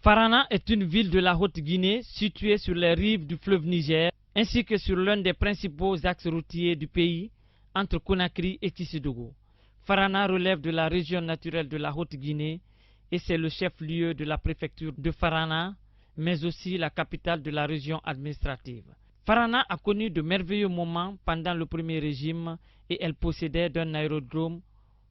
Farana est une ville de la Haute-Guinée située sur les rives du fleuve Niger ainsi que sur l'un des principaux axes routiers du pays entre Conakry et Tissoudougo. Farana relève de la région naturelle de la Haute-Guinée et c'est le chef-lieu de la préfecture de Farana, mais aussi la capitale de la région administrative. Farana a connu de merveilleux moments pendant le premier régime et elle possédait un aérodrome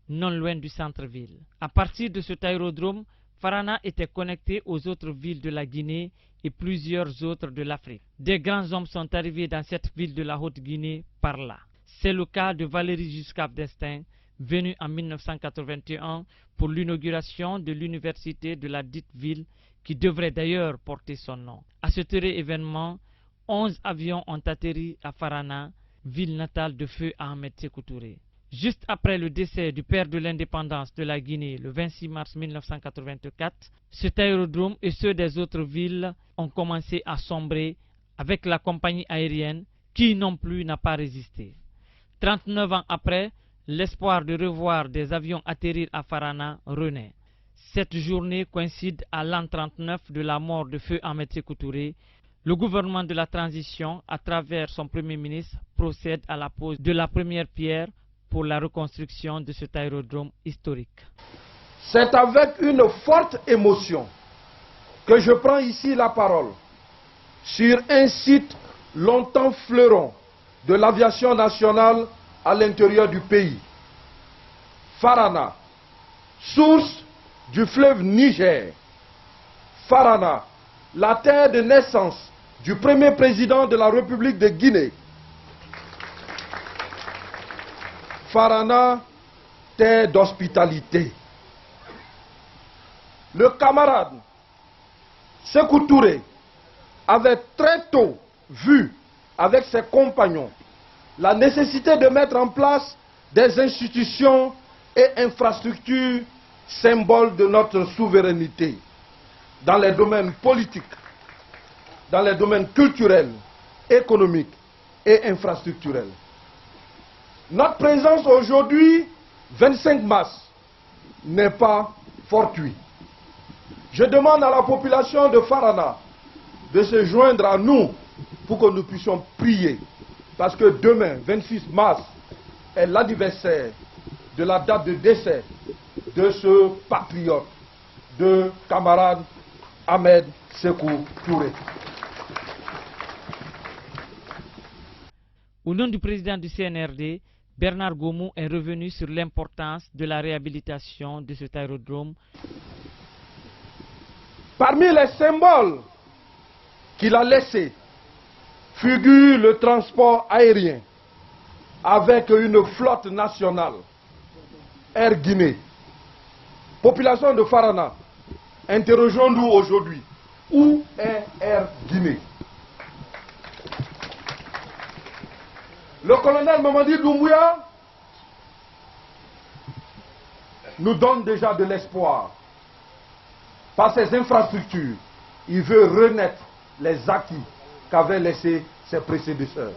non loin du centre-ville. À partir de cet aérodrome, Farana était connecté aux autres villes de la Guinée et plusieurs autres de l'Afrique. Des grands hommes sont arrivés dans cette ville de la Haute-Guinée par là. C'est le cas de Valéry Giscard d'Estaing, venu en 1981 pour l'inauguration de l'université de la dite ville qui devrait d'ailleurs porter son nom. À ce heureux événement, 11 avions ont atterri à Farana, ville natale de feu Ahmed Sékou Touré. Juste après le décès du père de l'indépendance de la Guinée le 26 mars 1984, cet aérodrome et ceux des autres villes ont commencé à sombrer avec la compagnie aérienne qui non plus n'a pas résisté. 39 ans après, l'espoir de revoir des avions atterrir à Farana renaît. Cette journée coïncide à l'an 39 de la mort de feu Ahmed Sékou Touré. Le gouvernement de la transition, à travers son premier ministre, procède à la pose de la première pierre pour la reconstruction de cet aérodrome historique. C'est avec une forte émotion que je prends ici la parole sur un site longtemps fleuron de l'aviation nationale à l'intérieur du pays. Farana, source du fleuve Niger. Farana, la terre de naissance du premier président de la République de Guinée. Farana, terre d'hospitalité. Le camarade Sékou Touré avait très tôt vu avec ses compagnons la nécessité de mettre en place des institutions et infrastructures symboles de notre souveraineté dans les domaines politiques, dans les domaines culturels, économiques et infrastructurels. Notre présence aujourd'hui, 25 mars, n'est pas fortuite. Je demande à la population de Farana de se joindre à nous pour que nous puissions prier. Parce que demain, 26 mars, est l'anniversaire de la date de décès de ce patriote, de camarade Ahmed Sékou Touré. Au nom du président du CNRD, Bernard Goumou est revenu sur l'importance de la réhabilitation de cet aérodrome. Parmi les symboles qu'il a laissés figure le transport aérien avec une flotte nationale, Air Guinée. Population de Farana, interrogeons-nous aujourd'hui, où est Air Guinée? Le colonel Mamadi Doumbouya nous donne déjà de l'espoir. Par ses infrastructures, il veut renaître les acquis qu'avaient laissés ses prédécesseurs.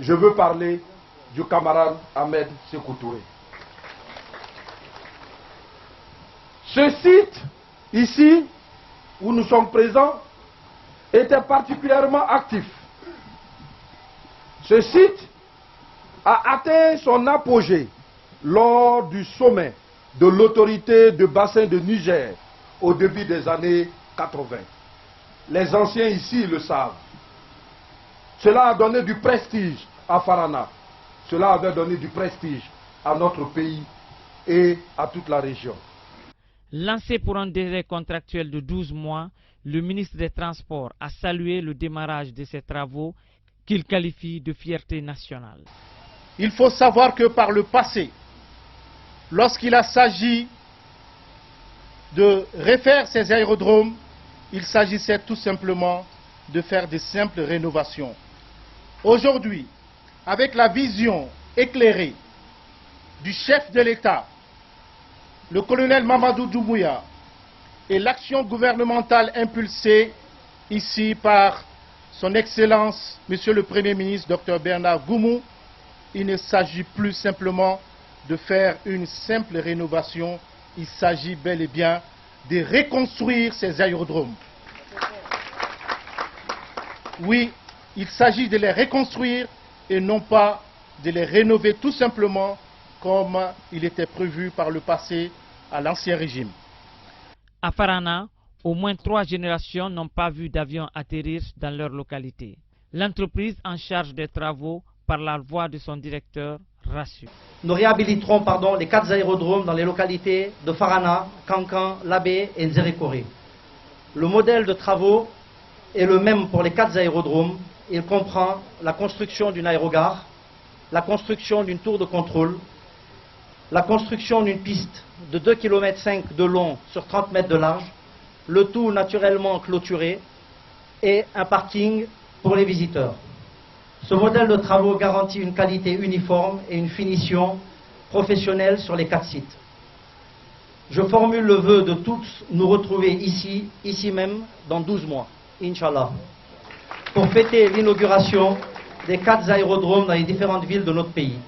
Je veux parler du camarade Ahmed Sékou Touré. Ce site, ici, où nous sommes présents, était particulièrement actif. Ce site a atteint son apogée lors du sommet de l'autorité de bassin de Niger au début des années 80. Les anciens ici le savent. Cela a donné du prestige à Farana. Cela avait donné du prestige à notre pays et à toute la région. Lancé pour un délai contractuel de 12 mois, le ministre des Transports a salué le démarrage de ces travaux qu'il qualifie de fierté nationale. Il faut savoir que par le passé, lorsqu'il a s'agi de refaire ces aérodromes, il s'agissait tout simplement de faire de simples rénovations. Aujourd'hui, avec la vision éclairée du chef de l'État, le colonel Mamadou Doumbouya, et l'action gouvernementale impulsée ici par son Excellence, Monsieur le Premier ministre, Dr Bernard Goumou, il ne s'agit plus simplement de faire une simple rénovation, il s'agit bel et bien de reconstruire ces aérodromes. Oui, il s'agit de les reconstruire et non pas de les rénover tout simplement comme il était prévu par le passé à l'Ancien Régime. À Farana, au moins 3 générations n'ont pas vu d'avion atterrir dans leur localité. L'entreprise en charge des travaux, par la voix de son directeur, rassure. Nous réhabiliterons les 4 aérodromes dans les localités de Farana, Kankan, Labé et Nzérékoré. Le modèle de travaux est le même pour les 4 aérodromes. Il comprend la construction d'une aérogare, la construction d'une tour de contrôle, la construction d'une piste de 2,5 km de long sur 30 mètres de large, le tout naturellement clôturé, et un parking pour les visiteurs. Ce modèle de travaux garantit une qualité uniforme et une finition professionnelle sur les 4 sites. Je formule le vœu de tous nous retrouver ici même, dans 12 mois, Inch'Allah, pour fêter l'inauguration des 4 aérodromes dans les différentes villes de notre pays.